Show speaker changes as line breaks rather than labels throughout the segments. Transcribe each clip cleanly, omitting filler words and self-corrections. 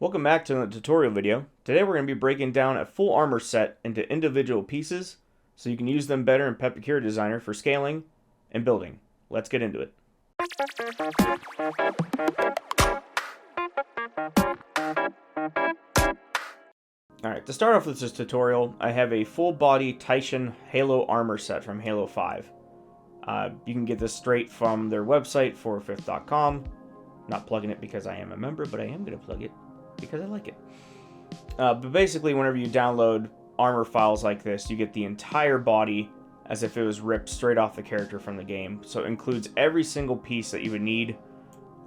Welcome back to the tutorial video. Today we're going to be breaking down a full armor set into individual pieces so you can use them better in Pepakura Designer for scaling and building. Let's get into it. Alright, to start off with this tutorial, I have a full body Taishan Halo armor set from Halo 5. You can get this straight from their website, 4fifth.com. Not plugging it because I am a member, but I am going to plug it because I like it. But basically, whenever you download armor files like this, you get the entire body as if it was ripped straight off the character from the game. So it includes every single piece that you would need.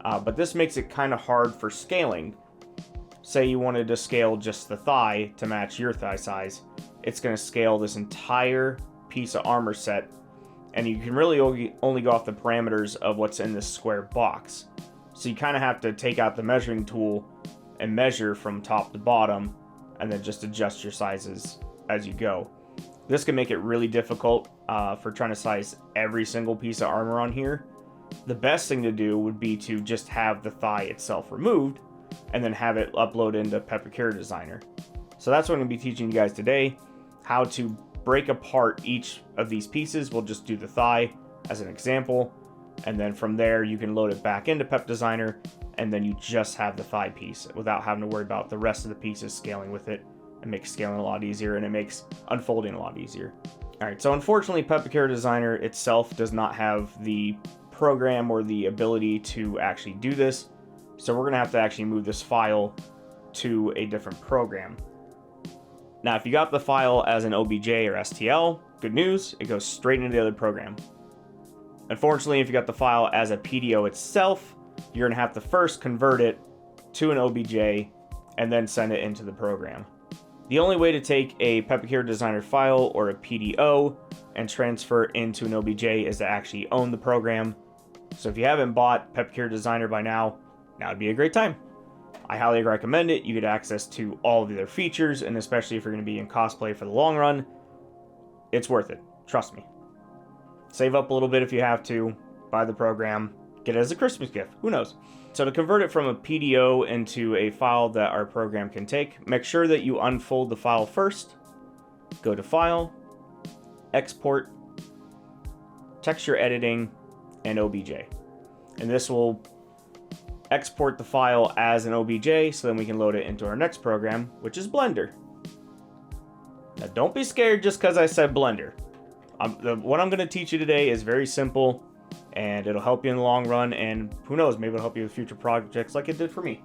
But this makes it kind of hard for scaling. Say you wanted to scale just the thigh to match your thigh size. It's going to scale this entire piece of armor set. And you can really only go off the parameters of what's in this square box. So you kind of have to take out the measuring tool and measure from top to bottom, and then just adjust your sizes as you go. This can make it really difficult for trying to size every single piece of armor on here. The best thing to do would be to just have the thigh itself removed, and then have it upload into Pepakura Designer. So that's what I'm going to be teaching you guys today, how to break apart each of these pieces. We'll just do the thigh as an example, and then from there you can load it back into Pep Designer, and then you just have the thigh piece without having to worry about the rest of the pieces scaling with it. It makes scaling a lot easier, and it makes unfolding a lot easier. Alright, so unfortunately Pepakura Designer itself does not have the program or the ability to actually do this, so we're going to have to actually move this file to a different program. Now if you got the file as an OBJ or STL, good news, it goes straight into the other program. Unfortunately, if you got the file as a PDO itself, you're going to have to first convert it to an OBJ and then send it into the program. The only way to take a Pepakura Designer file or a PDO and transfer it into an OBJ is to actually own the program. So if you haven't bought Pepakura Designer by now would be a great time. I highly recommend it. You get access to all of the other features, and especially if you're going to be in cosplay for the long run, it's worth it. Trust me. Save up a little bit if you have to, buy the program, get it as a Christmas gift, who knows. So to convert it from a PDO into a file that our program can take, make sure that you unfold the file first, go to File, Export, Texture Editing, and OBJ. And this will export the file as an OBJ so then we can load it into our next program, which is Blender. Now don't be scared just because I said Blender. What I'm going to teach you today is very simple, and it'll help you in the long run, and who knows, maybe it'll help you with future projects like it did for me.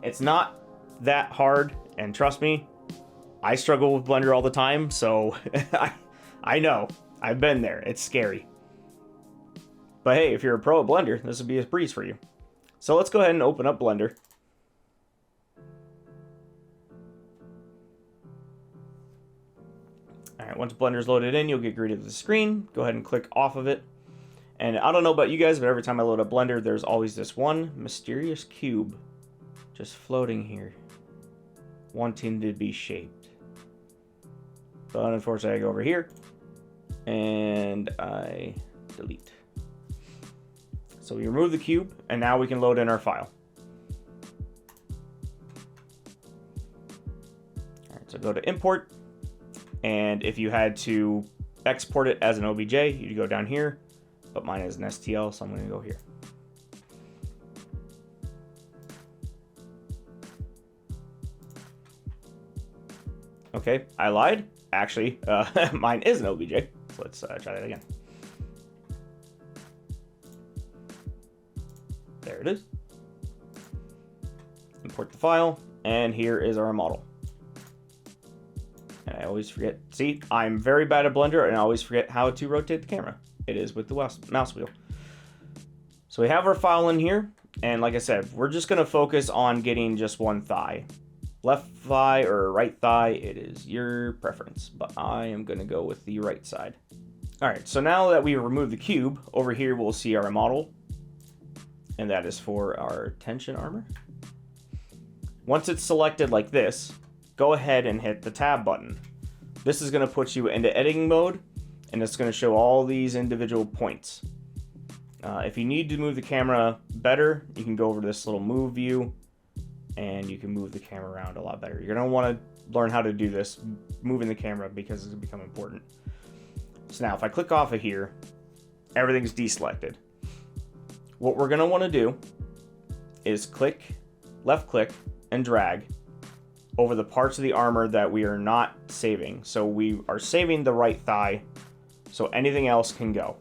It's not that hard, and trust me, I struggle with Blender all the time, so I know. I've been there. It's scary. But hey, if you're a pro at Blender, this would be a breeze for you. So let's go ahead and open up Blender. Alright, once Blender's loaded in, you'll get greeted with the screen. Go ahead and click off of it. And I don't know about you guys, but every time I load up Blender, there's always this one mysterious cube just floating here, wanting to be shaped. But unfortunately, I go over here, and I delete. So we remove the cube, and now we can load in our file. Alright, so go to Import, and if you had to export it as an OBJ, you'd go down here, but mine is an STL, so I'm going to go here. Okay, I lied. Actually, mine is an OBJ, so let's try that again. There it is. Import the file, and here is our model. And I always forget. See, I'm very bad at Blender, and I always forget how to rotate the camera. It is with the mouse wheel. So we have our file in here, and like I said, we're just going to focus on getting just one thigh. Left thigh or right thigh, it is your preference, but I am going to go with the right side. Alright, so now that we remove the cube, over here we'll see our model, and that is for our tension armor. Once it's selected like this, go ahead and hit the tab button. This is going to put you into editing mode, and it's going to show all these individual points. If you need to move the camera better, you can go over to this little move view, and you can move the camera around a lot better. You're going to want to learn how to do this, moving the camera, because it's going to become important. So now if I click off of here, everything's deselected. What we're going to want to do is left click and drag over the parts of the armor that we are not saving. So we are saving the right thigh, so anything else can go.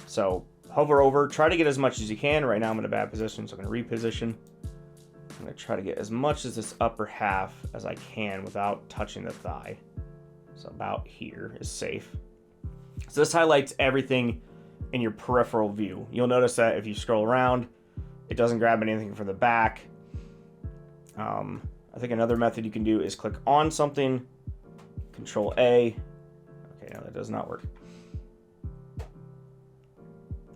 So hover over, try to get as much as you can. Right now I'm in a bad position, so I'm going to reposition. I'm going to try to get as much as this upper half as I can without touching the thigh. So about here is safe. So this highlights everything in your peripheral view. You'll notice that if you scroll around, it doesn't grab anything from the back. I think another method you can do is click on something, Control A. Okay, no, that does not work.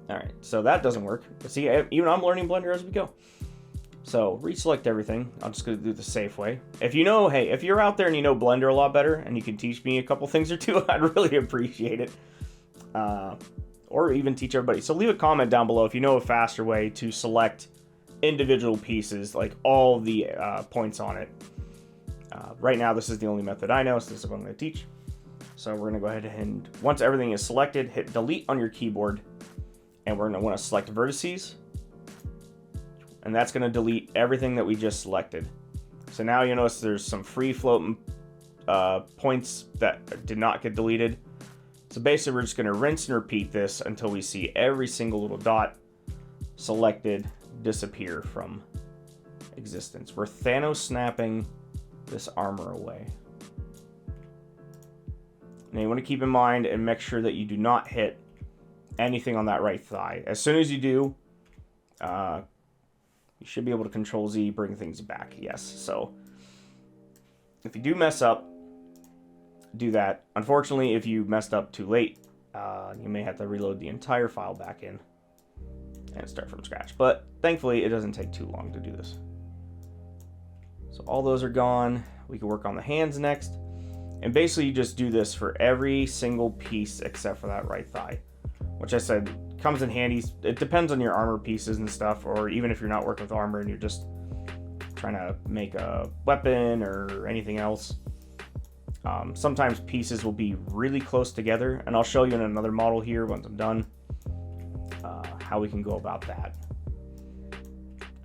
All right, so that doesn't work. But see, even I'm learning Blender as we go. So reselect everything. I'm just going to do the safe way. If you know, hey, if you're out there and you know Blender a lot better and you can teach me a couple things or two, I'd really appreciate it. Or even teach everybody. So leave a comment down below if you know a faster way to select individual pieces, like all the points on it. Right now, this is the only method I know, so this is what I'm going to teach. So we're going to go ahead and, once everything is selected, hit delete on your keyboard, and we're going to want to select vertices, and that's going to delete everything that we just selected. So now you'll notice there's some free floating points that did not get deleted. So basically, we're just going to rinse and repeat this until we see every single little dot selected disappear from existence. We're Thanos snapping this armor away. Now you want to keep in mind and make sure that you do not hit anything on that right thigh. As soon as you do, you should be able to Control Z, bring things back. Yes, so if you do mess up, do that. Unfortunately, if you messed up too late, you may have to reload the entire file back in and start from scratch. But thankfully, it doesn't take too long to do this. So all those are gone. We can work on the hands next. And basically, you just do this for every single piece except for that right thigh, which I said comes in handy. It depends on your armor pieces and stuff, or even if you're not working with armor and you're just trying to make a weapon or anything else. Sometimes pieces will be really close together, and I'll show you in another model here once I'm done how we can go about that.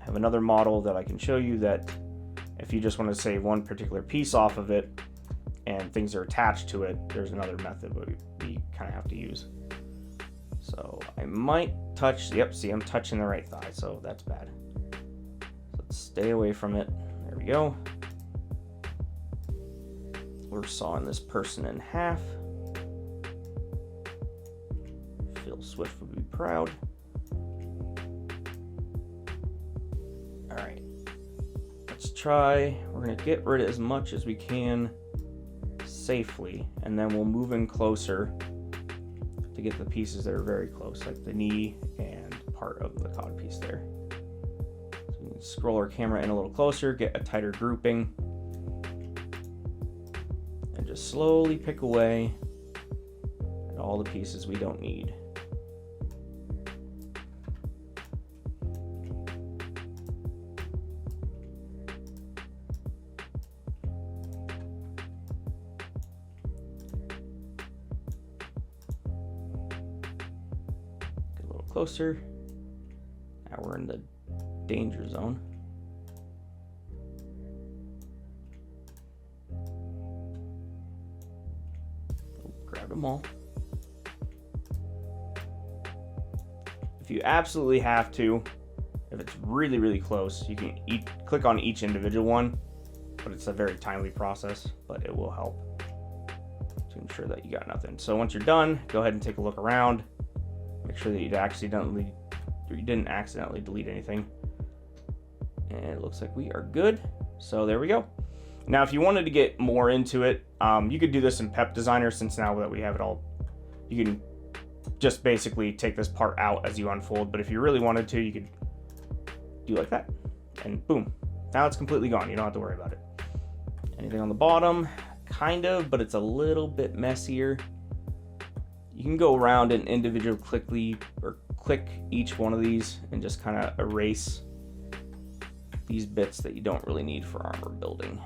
I have another model that I can show you that if you just want to save one particular piece off of it and things are attached to it, there's another method we kind of have to use. So I might touch, yep, see, I'm touching the right thigh, so that's bad. Let's stay away from it. There we go. We're sawing this person in half. Phil Swift would be proud. All right, let's try. We're gonna get rid of as much as we can safely, and then we'll move in closer to get the pieces that are very close, like the knee and part of the cod piece there. So we can scroll our camera in a little closer, get a tighter grouping, and just slowly pick away at all the pieces we don't need. Closer. Now we're in the danger zone. Grab them all. If you absolutely have to, if it's really, really close, you can click on each individual one, but it's a very timely process, but it will help to ensure that you got nothing. So once you're done, go ahead and take a look around. Make sure that you didn't accidentally delete anything. And it looks like we are good. So there we go. Now, if you wanted to get more into it, you could do this in Pep Designer, since now that we have it all, you can just basically take this part out as you unfold. But if you really wanted to, you could do like that. And boom. Now it's completely gone. You don't have to worry about it. Anything on the bottom? Kind of, but it's a little bit messier. You can go around and individually click each one of these and just kind of erase these bits that you don't really need for armor building.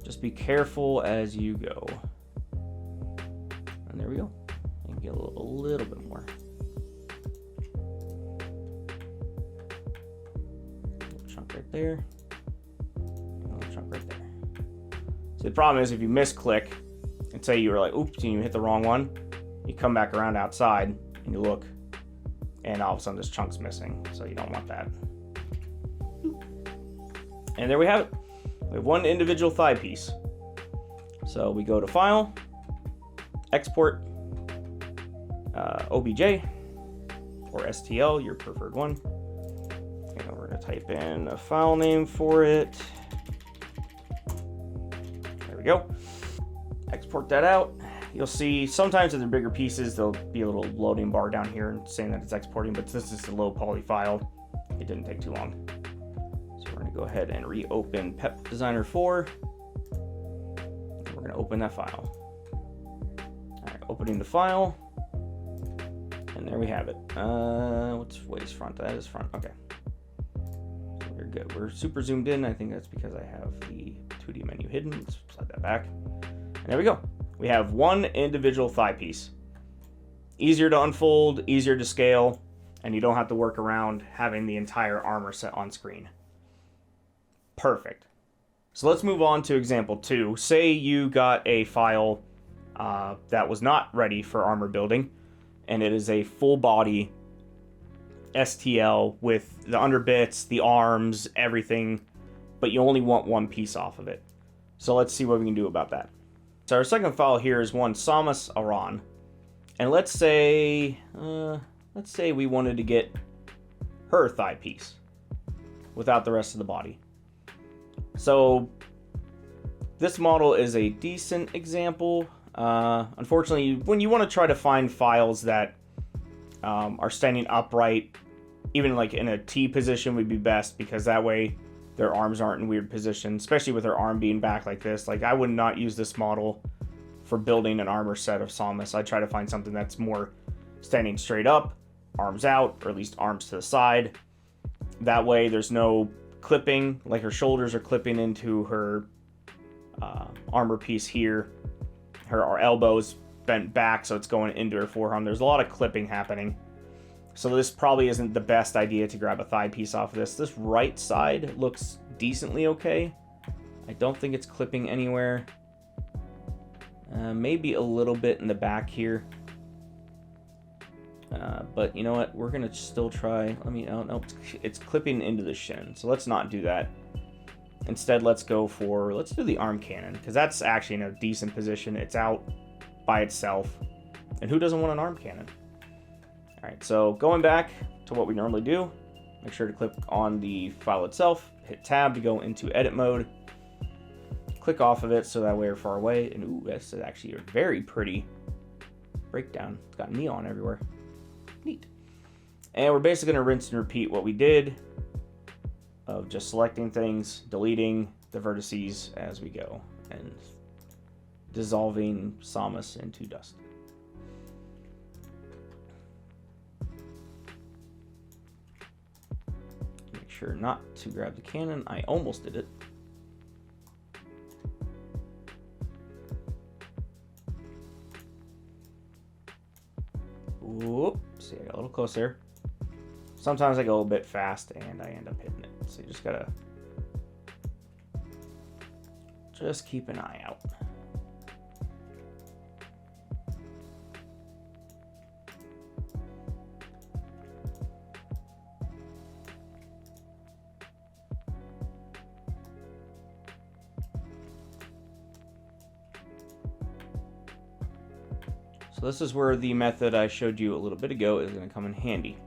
Just be careful as you go. And there we go. You can get a little bit more. Little chunk right there. And a little chunk right there. So the problem is if you misclick and say you were like, oops, and you hit the wrong one, you come back around outside and you look, and all of a sudden this chunk's missing. So you don't want that. And there we have it. We have one individual thigh piece. So we go to File, Export, OBJ, or STL, your preferred one. And we're going to type in a file name for it. There we go. Export that out. You'll see sometimes in the bigger pieces, there'll be a little loading bar down here saying that it's exporting, but this is a low poly file. It didn't take too long. So we're going to go ahead and reopen Pep Designer 4. And we're going to open that file. All right, opening the file. And there we have it. What's waist front? That is front. Okay. So we're good. We're super zoomed in. I think that's because I have the 2D menu hidden. Let's slide that back. And there we go. We have one individual thigh piece. Easier to unfold, easier to scale, and you don't have to work around having the entire armor set on screen. Perfect. So let's move on to example 2. Say you got a file that was not ready for armor building, and it is a full body STL with the underbits, the arms, everything, but you only want one piece off of it. So let's see what we can do about that. So our second file here is one Samus Aran, and let's say we wanted to get her thigh piece without the rest of the body. So this model is a decent example. Unfortunately, when you want to try to find files that are standing upright, even like in a T position would be best, because that way their arms aren't in weird positions, especially with her arm being back like this. Like, I would not use this model for building an armor set of Samus. I'd try to find something that's more standing straight up, arms out, or at least arms to the side. That way there's no clipping, like her shoulders are clipping into her armor piece here. Her elbows bent back, so it's going into her forearm. There's a lot of clipping happening. So this probably isn't the best idea to grab a thigh piece off of this. This right side looks decently okay. I don't think it's clipping anywhere. Maybe a little bit in the back here. But you know what? We're going to still try. No, it's clipping into the shin. So let's not do that. Instead, let's do the arm cannon, because that's actually in a decent position. It's out by itself. And who doesn't want an arm cannon? All right, so going back to what we normally do, make sure to click on the file itself, hit tab to go into edit mode, click off of it so that way we're far away, and ooh, this is actually a very pretty breakdown. It's got neon everywhere. Neat. And we're basically going to rinse and repeat what we did of just selecting things, deleting the vertices as we go, and dissolving Samus into dust. Make sure not to grab the cannon. I almost did it. Whoop, see, I got a little closer. Sometimes I go a little bit fast and I end up hitting it. So you just gotta keep an eye out. So this is where the method I showed you a little bit ago is going to come in handy.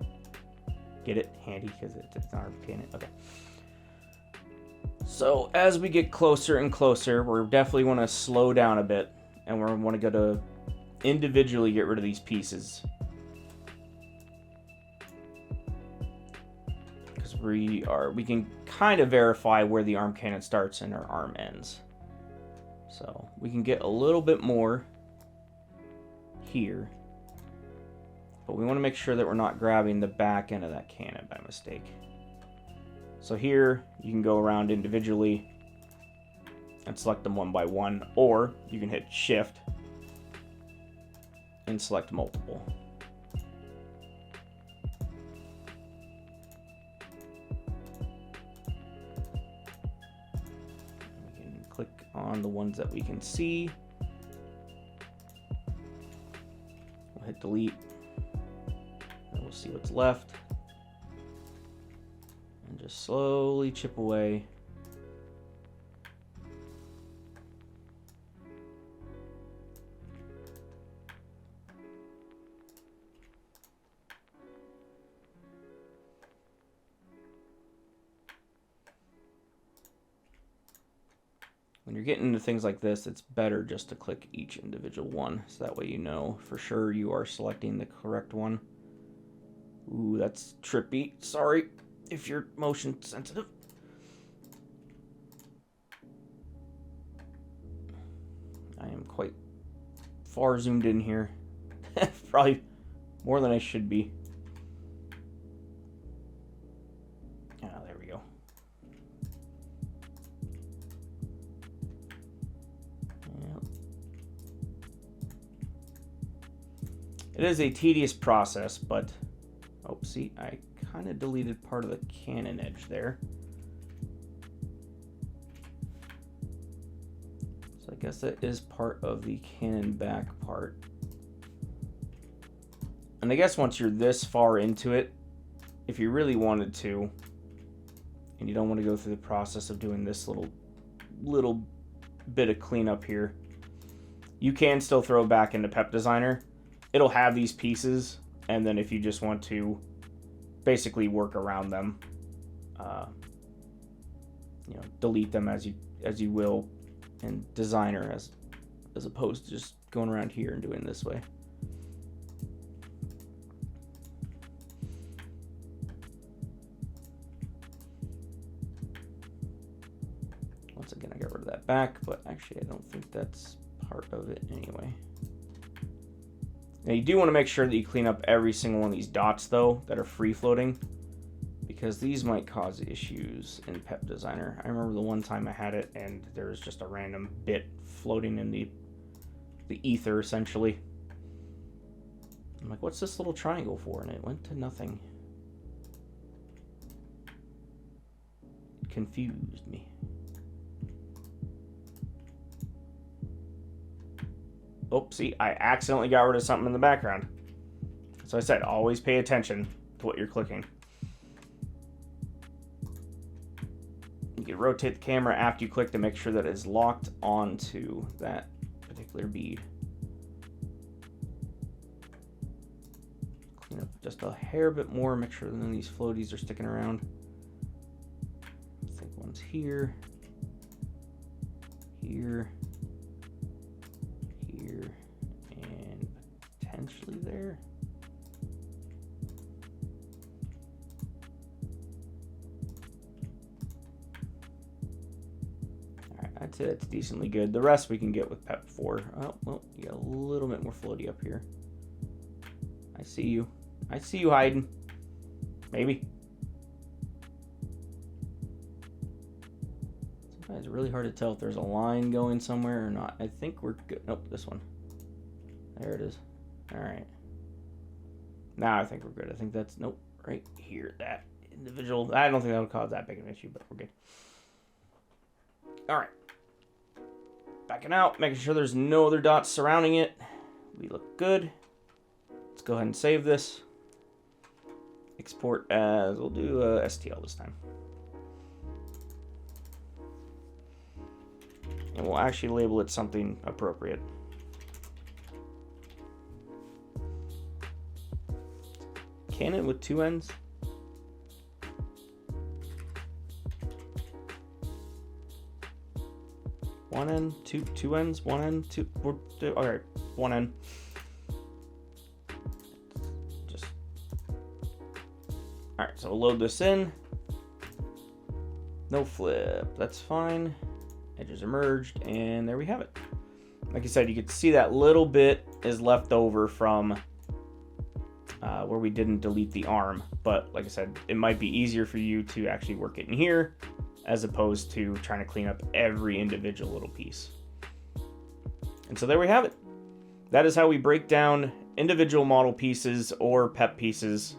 Get it? Handy, because it's not our cannon. Okay. So as we get closer and closer, we definitely want to slow down a bit, and we want to go to individually get rid of these pieces. Because we can kind of verify where the arm cannon starts and our arm ends. So we can get a little bit more here, but we want to make sure that we're not grabbing the back end of that cannon by mistake. So here you can go around individually and select them one by one, or you can hit Shift and select multiple. We can click on the ones that we can see. We'll hit delete, and we'll see what's left. And just slowly chip away. When you're getting into things like this, it's better just to click each individual one, so that way you know for sure you are selecting the correct one. Ooh, that's trippy. Sorry if you're motion sensitive. I am quite far zoomed in here. Probably more than I should be. There we go. Yep. It is a tedious process, but oh, see, I kind of deleted part of the Canon edge there. So I guess that is part of the Canon back part. And I guess once you're this far into it, if you really wanted to, and you don't want to go through the process of doing this little bit of cleanup here, you can still throw it back into Pep Designer. It'll have these pieces, and then if you just want to basically work around them, delete them as you will in Designer, as opposed to just going around here and doing it this way. Once again, I got rid of that back, but actually I don't think that's part of it anyway. Now you do want to make sure that you clean up every single one of these dots though that are free floating, because these might cause issues in Pep Designer. I remember the one time I had it and there was just a random bit floating in the ether essentially. I'm like, what's this little triangle for? And it went to nothing. It confused me. Oh, see, I accidentally got rid of something in the background. So I said, always pay attention to what you're clicking. You can rotate the camera after you click to make sure that it's locked onto that particular bead. Clean up just a hair bit more, make sure none of these floaties are sticking around. I think one's here, here, and potentially there. Alright, I'd say that's decently good. The rest we can get with Pep 4. Oh, well, you got a little bit more floaty up here. I see you. I see you hiding. Maybe. Sometimes it's really hard to tell if there's a line going somewhere or not. I think we're good. Nope, this one. There it is. Alright. Now I think we're good. I think that's, nope, right here. That individual. I don't think that would cause that big of an issue, but we're good. Alright. Backing out, making sure there's no other dots surrounding it. We look good. Let's go ahead and save this. Export as, we'll do STL this time. And we'll actually label it something appropriate. Canon with 2 ends. One end, two ends, one end, two. Okay, one end. Just. All right, so we'll load this in. No flip, that's fine. Edges are merged, and there we have it. Like I said, you can see that little bit is left over from where we didn't delete the arm. But like I said, it might be easier for you to actually work it in here as opposed to trying to clean up every individual little piece. And so there we have it. That is how we break down individual model pieces or PEP pieces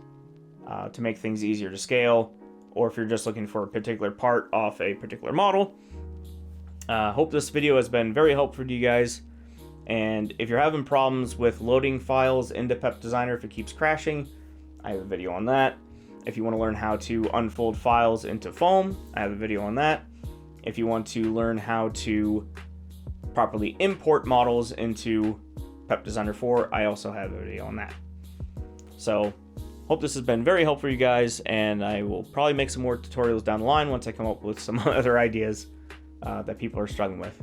to make things easier to scale, or if you're just looking for a particular part off a particular model. Hope this video has been very helpful to you guys. And if you're having problems with loading files into Pep Designer, if it keeps crashing, I have a video on that. If you want to learn how to unfold files into foam, I have a video on that. If you want to learn how to properly import models into Pep Designer 4, I also have a video on that. So, hope this has been very helpful for you guys, and I will probably make some more tutorials down the line once I come up with some other ideas that people are struggling with.